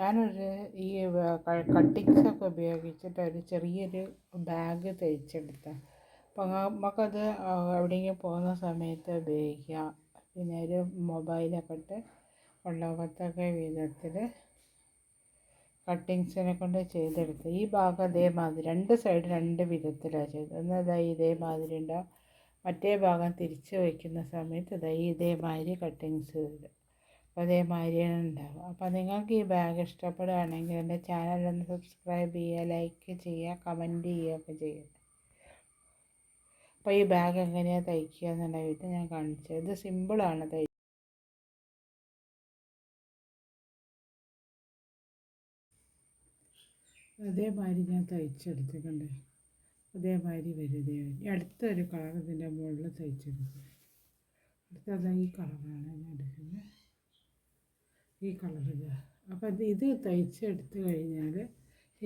ഞാനൊരു ഈ കട്ടിങ്സൊക്കെ ഉപയോഗിച്ചിട്ട് ഒരു ചെറിയൊരു ബാഗ് തയ്ച്ചെടുത്ത. അപ്പോൾ നമുക്കത് എവിടെയെങ്കിലും പോകുന്ന സമയത്ത് ഉപയോഗിക്കാം. പിന്നെ ഒരു മൊബൈലൊക്കെ ഇട്ട് കൊണ്ടുപോകത്തക്ക വിധത്തിൽ കട്ടിങ്സിനെ കൊണ്ട് ചെയ്തെടുത്ത്. ഈ ഭാഗം അതേമാതിരി രണ്ട് സൈഡ് രണ്ട് വിധത്തിലാണ് ചെയ്തത്. ഒന്ന് ഇതേമാതിരി ഉണ്ടാവും, മറ്റേ ഭാഗം തിരിച്ച് വയ്ക്കുന്ന സമയത്ത് ഇതേമാതിരി കട്ടിങ്സ് വരും. അപ്പോൾ അതേമാതിരിയാണ് ഉണ്ടാവുക. അപ്പോൾ നിങ്ങൾക്ക് ഈ ബാഗ് ഇഷ്ടപ്പെടുകയാണെങ്കിൽ എൻ്റെ ചാനലൊന്ന് സബ്സ്ക്രൈബ് ചെയ്യുക, ലൈക്ക് ചെയ്യുക, കമൻറ്റ് ചെയ്യുകയൊക്കെ ചെയ്യുക. അപ്പോൾ ഈ ബാഗ് എങ്ങനെയാണ് തയ്ക്കുക എന്നുള്ളത് ഞാൻ കാണിച്ചത്. ഇത് സിമ്പിളാണ് അതേമാതിരി ഞാൻ തയ്ച്ചെടുത്തിട്ടുണ്ട്. അതേമാതിരി വരും. അടുത്തൊരു കളർ ഇതിൻ്റെ മുകളിൽ തയ്ച്ചെടുക്കുക. അടുത്തത് ഈ കളറാണ് ഞാൻ എടുക്കുന്നത്, ഈ കളറിൽ. അപ്പോൾ ഇത് തയ്ച്ചെടുത്ത് കഴിഞ്ഞാൽ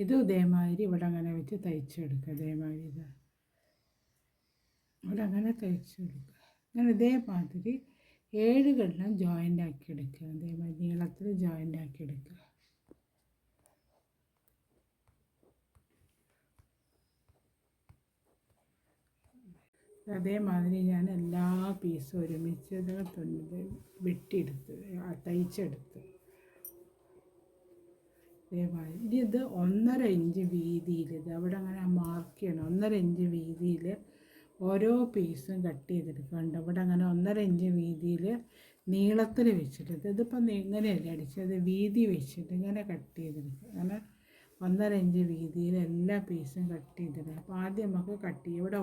ഇതും ഇതേമാതിരി ഇവിടെ അങ്ങനെ വെച്ച് തയ്ച്ചെടുക്കുക. അതേമാതിരി ഇവിടെ അങ്ങനെ തയ്ച്ചെടുക്കുക. അങ്ങനെ ഇതേമാതിരി 7 കണ്ണം ജോയിൻ്റ് ആക്കി എടുക്കുക. അതേമാതിരി നീളത്തിൽ ജോയിൻ്റ് ആക്കി എടുക്കുക. അതേമാതിരി ഞാൻ എല്ലാ പീസും ഒരുമിച്ച് വെട്ടിയെടുത്ത് തയ്ച്ചെടുത്ത്. അതേമാതിരി ഇനി ഇത് 1.5 ഇഞ്ച് വീതിയിൽ, ഇത് അവിടെ അങ്ങനെ മാർക്ക് ചെയ്യണം. 1.5 ഇഞ്ച് വീതിയിൽ ഓരോ പീസും കട്ട് ചെയ്തെടുക്കുന്നുണ്ട്. അവിടെ അങ്ങനെ 1.5 ഇഞ്ച് വീതിയിൽ നീളത്തിൽ വെച്ചിട്ട്, ഇതിപ്പം ഇങ്ങനെയല്ല അടിച്ചത്, വീതി വെച്ചിട്ട് ഇങ്ങനെ കട്ട് ചെയ്തെടുക്കുക. അങ്ങനെ 1.5 ഇഞ്ച് വീതിയിൽ എല്ലാ പീസും കട്ട് ചെയ്തിടുക. അപ്പോൾ ആദ്യം നമുക്ക് കട്ട് ചെയ്യും, ഇവിടെ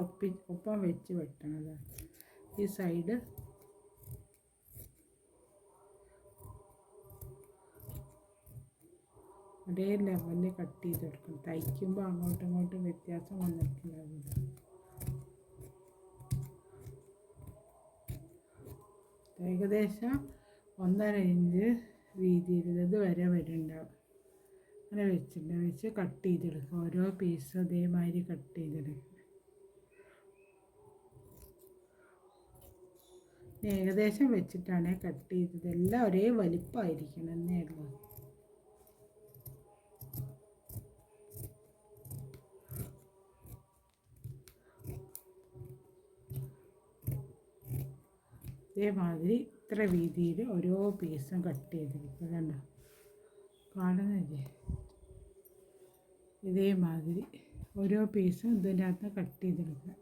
ഒപ്പം വെച്ച് വെട്ടണത്. ഈ സൈഡ് ഒരേ ലെവലിൽ കട്ട് ചെയ്തെടുക്കണം. തയ്ക്കുമ്പോൾ അങ്ങോട്ടും ഇങ്ങോട്ടും വ്യത്യാസം വന്നിട്ടുണ്ടാവില്ല. ഏകദേശം 1.5 ഇഞ്ച് വീതിയിൽ ഇത് വരെ വരുന്നുണ്ടാവും. അങ്ങനെ വെച്ച് കട്ട് ചെയ്തെടുക്കുക. ഓരോ പീസും അതേമാതിരി കട്ട് ചെയ്തെടുക്കുക. ഏകദേശം വെച്ചിട്ടാണ് കട്ട് ചെയ്തത്. എല്ലാം ഒരേ വലിപ്പമായിരിക്കണം എന്നേ ഉള്ളൂ. ഇതേമാതിരി ഇത്ര വീതിയിൽ ഓരോ പീസും കട്ട് ചെയ്തെടുക്കുക. കണ്ടോ, കാണുന്നില്ലേ? ഇതേമാതിരി ഓരോ പീസും ഇതിൻ്റെ അകത്ത് കട്ട് ചെയ്തെടുക്കുക.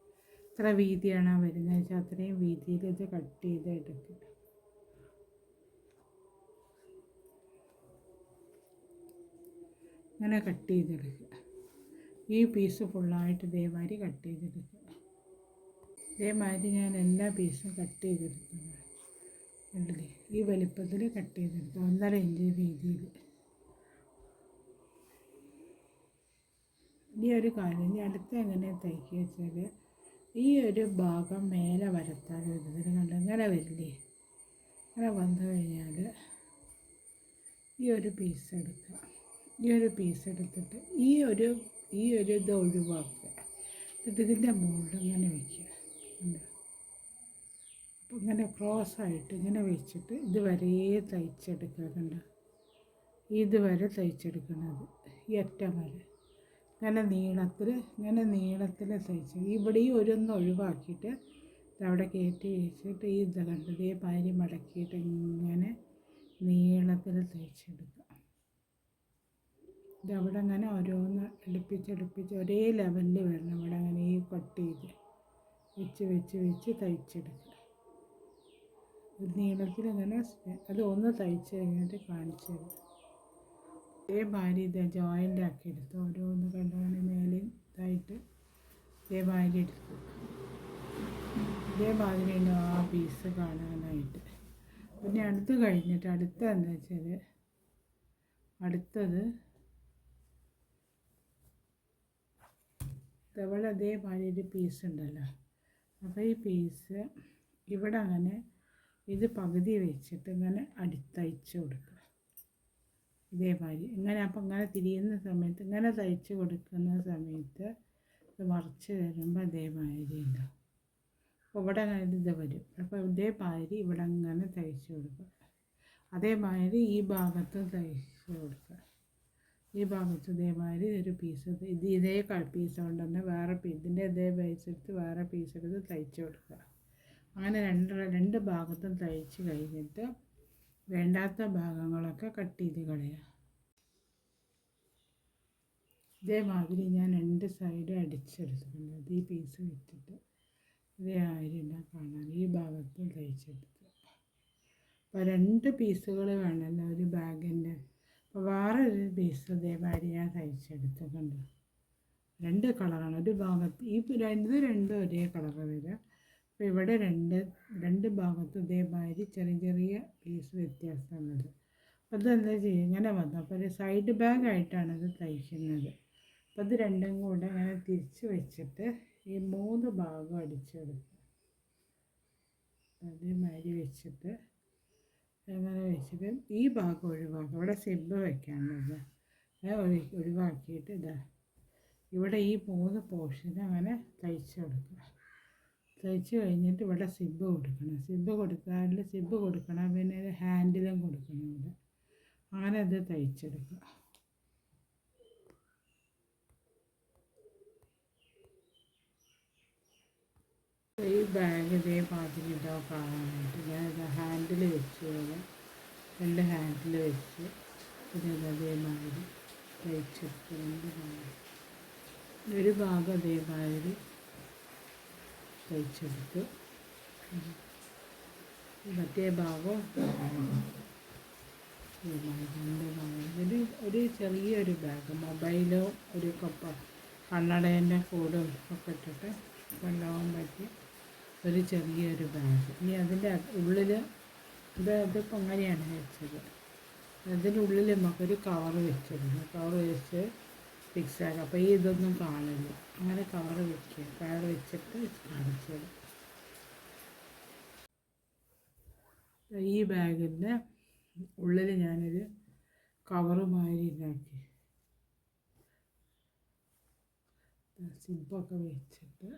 എത്ര വീതിയാണോ വരുന്നത് വെച്ചാൽ അത്രയും വീതിയിൽ ഇത് കട്ട് ചെയ്തെടുക്കുക. അങ്ങനെ കട്ട് ചെയ്തെടുക്കുക. ഈ പീസ് ഫുള്ളായിട്ട് ഇതേമാതിരി കട്ട് ചെയ്തെടുക്കുക. ഇതേമാതിരി ഞാൻ എല്ലാ പീസും കട്ട് ചെയ്തെടുക്കുന്നത് കണ്ടില്ലേ? ഈ വലിപ്പത്തിൽ കട്ട് ചെയ്തെടുക്കുക. 1.5 ഇഞ്ച് വീതിയിൽ. ഈ ഒരു കാര്യം ഇനി അടുത്ത് എങ്ങനെ തയ്ക്കുക വെച്ചാൽ, ഈ ഒരു ഭാഗം മേലെ വരത്താൻ വിധത്തിൽ കണ്ട് ഇങ്ങനെ വരില്ലേ? അങ്ങനെ വന്നു കഴിഞ്ഞാൽ ഈ ഒരു പീസ് എടുക്കുക. ഈ ഒരു പീസ് എടുത്തിട്ട് ഈ ഒരു ഇത് ഒഴിവാക്കുക. എന്നിട്ട് ഇതിൻ്റെ മുകളിൽ ഇങ്ങനെ വയ്ക്കുക. അപ്പോൾ ഇങ്ങനെ ക്രോസായിട്ട് ഇങ്ങനെ വെച്ചിട്ട് ഇതുവരെ തയ്ച്ചെടുക്കുക. കണ്ട, ഇതുവരെ തയ്ച്ചെടുക്കുന്നത് ഈ അറ്റം വരെ ഇങ്ങനെ നീളത്തിൽ തയ്ച്ച് ഇവിടെ ഈ ഒരൊന്ന് ഒഴിവാക്കിയിട്ട് അവിടെ കയറ്റി വെച്ചിട്ട് ഈ ഇത് കണ്ടത് ഈ പാരി മടക്കിയിട്ട് ഇങ്ങനെ നീളത്തിൽ തയ്ച്ചെടുക്കുക. ഇതവിടെ അങ്ങനെ ഓരോന്ന് അടുപ്പിച്ച് ഒരേ ലെവലിൽ വരണം. അവിടെ അങ്ങനെ ഈ കട്ട് ചെയ്ത് വെച്ച് തയ്ച്ചെടുക്കുക. നീളത്തിൽ ഇങ്ങനെ അത് ഒന്ന് തയ്ച്ച് കഴിഞ്ഞിട്ട് കാണിച്ചു തരും. ഇതേമാതിരി ഇത് ജോയിൻ്റ് ആക്കി എടുത്ത് ഓരോന്ന് കണ്ടാണ് മേലെ ഇതായിട്ട് ഇതേമാതിരി എടുത്തു. ഇതേമാതിരി ആ പീസ് കാണാനായിട്ട്. പിന്നെ അടുത്ത് കഴിഞ്ഞിട്ട് അടുത്തതെന്ന് വെച്ചാൽ അടുത്തത് ഇതവിടെ അതേമാതിരി ഒരു പീസ് ഉണ്ടല്ലോ. അപ്പോൾ ഈ പീസ് ഇവിടെ അങ്ങനെ ഇത് പകുതി വെച്ചിട്ട് ഇങ്ങനെ തയ്ച്ച് കൊടുക്കുക. ഇതേമാതിരി ഇങ്ങനെ. അപ്പം ഇങ്ങനെ തിരിയുന്ന സമയത്ത് ഇങ്ങനെ തയ്ച്ച് കൊടുക്കുന്ന സമയത്ത് ഇത് മറിച്ച് വരുമ്പോൾ അതേമാതിരി ഉണ്ടാവും. അപ്പോൾ ഇവിടെ അങ്ങനെ ഇത് വരും. അപ്പോൾ ഇതേമാതിരി ഇവിടെ അങ്ങനെ തയ്ച്ച് കൊടുക്കുക. അതേമാതിരി ഈ ഭാഗത്ത് തയ്ച്ച് കൊടുക്കുക. ഈ ഭാഗത്ത് ഇതേമാതിരി ഒരു പീസ് ഇതേ പീസ് കൊണ്ട് തന്നെ വേറെ ഇതിൻ്റെ ഇതേ ബേസ് എടുത്ത് വേറെ പീസ് എടുത്ത് തയ്ച്ച് കൊടുക്കുക. അങ്ങനെ രണ്ട് ഭാഗത്തും തയ്ച്ച് കഴിഞ്ഞിട്ട് വേണ്ടാത്ത ഭാഗങ്ങളൊക്കെ കട്ട് ചെയ്ത് കളയുക. ഇതേമാതിരി ഞാൻ രണ്ട് സൈഡ് അടിച്ചെടുത്തിട്ടുണ്ട്. ഈ പീസ് വെച്ചിട്ട് ഇതേ ആയിരം കാണാൻ ഈ ഭാഗത്തും തയ്ച്ചെടുത്ത്. അപ്പോൾ രണ്ട് പീസുകൾ വേണമല്ലോ ഒരു ബാഗിൻ്റെ. അപ്പോൾ വേറെ ഒരു പീസ് ഇതേമാതിരി ഞാൻ തയ്ച്ചെടുത്തിട്ടുണ്ട്. രണ്ട് കളറാണ് ഒരു ഭാഗത്ത്. ഇത് രണ്ടും ഒരേ കളർ വരിക. അപ്പോൾ ഇവിടെ രണ്ട് ഭാഗത്തും ഇതേമാതിരി ചെറിയ പീസ് വ്യത്യാസമുള്ളത്. അപ്പോൾ ഇതെന്താ ചെയ്യുക, ഇങ്ങനെ വന്നു. അപ്പോൾ ഒരു സൈഡ് ബാഗായിട്ടാണ് ഇത് തയ്ക്കുന്നത്. അപ്പോൾ ഇത് രണ്ടും കൂടെ ഇങ്ങനെ തിരിച്ച് വെച്ചിട്ട് ഈ 3 ഭാഗം അടിച്ചെടുക്കുക. അതേമാതിരി വെച്ചിട്ട് അങ്ങനെ വെച്ചിട്ട് ഈ ഭാഗം ഒഴിവാക്കുക. ഇവിടെ സിബ്ബ് വെക്കാനുള്ളത് ഒഴിവാക്കിയിട്ട് ഇവിടെ ഈ 3 പോർഷൻ അങ്ങനെ തയ്ച്ച് കൊടുക്കുക. തയ്ച്ച് കഴിഞ്ഞിട്ട് ഇവിടെ സിബ്ബ് കൊടുക്കണം. സിബ്ബ് കൊടുക്കണം, പിന്നെ ഹാൻഡിലും കൊടുക്കണം ഇവിടെ. അങ്ങനെ അത് തയ്ച്ചെടുക്കുക. ഈ ബാഗ് ഇതേമാതിരി ഉണ്ടാവും കാണാനായിട്ട്. ഞാനിത് ഹാൻഡിൽ വെച്ച് രണ്ട് ഹാൻഡിൽ വെച്ച് അതേമാതിരി തയ്ച്ചെടുത്ത് ഒരു ഭാഗം അതേമാതിരി തയ്ച്ചെടുത്ത് മറ്റേ ഭാഗം ഒരു ചെറിയൊരു ബാഗ്, മൊബൈലോ ഒരു കണ്ണടേൻ്റെ കൂടും ഒക്കെ ഇട്ടിട്ട് കൊണ്ടുപോകാൻ പറ്റിയ ഒരു ചെറിയൊരു ബാഗ്. ഇനി അതിൻ്റെ ഉള്ളിൽ ഇതിപ്പോൾ അങ്ങനെയാണ് വെച്ചത്. അതിൻ്റെ ഉള്ളിൽ നമുക്കൊരു കവർ വെച്ചിരുന്നു. കവർ വെച്ച് ഫിക്സ് ആക്കുക. അപ്പോൾ ഇതൊന്നും കാണില്ല. അങ്ങനെ കവർ വെക്കുക. കവർ വെച്ചിട്ട് കാണിച്ചത്. ഈ ബാഗിൻ്റെ ഉള്ളിൽ ഞാനൊരു കവറ് മാതിരി ഉണ്ടാക്കി സിബ്ബൊക്കെ വെച്ചിട്ട്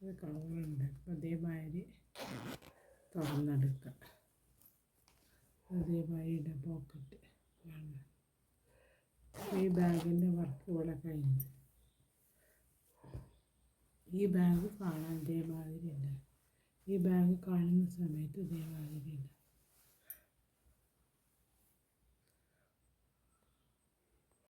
ഒരു കവറുണ്ട്. അതേമാതിരി തുറന്നെടുക്കുക. അതേമാതിരി പോക്കറ്റ് കാണുക. ഈ ബാഗിൻ്റെ വർക്ക് ഇവിടെ കഴിഞ്ഞു. ഈ ബാഗ് കാണാൻ ഇതേമാതിരി ഉണ്ട്. ഈ ബാഗ് കാണുന്ന സമയത്ത് ഇതേമാതിരി ഉണ്ട്.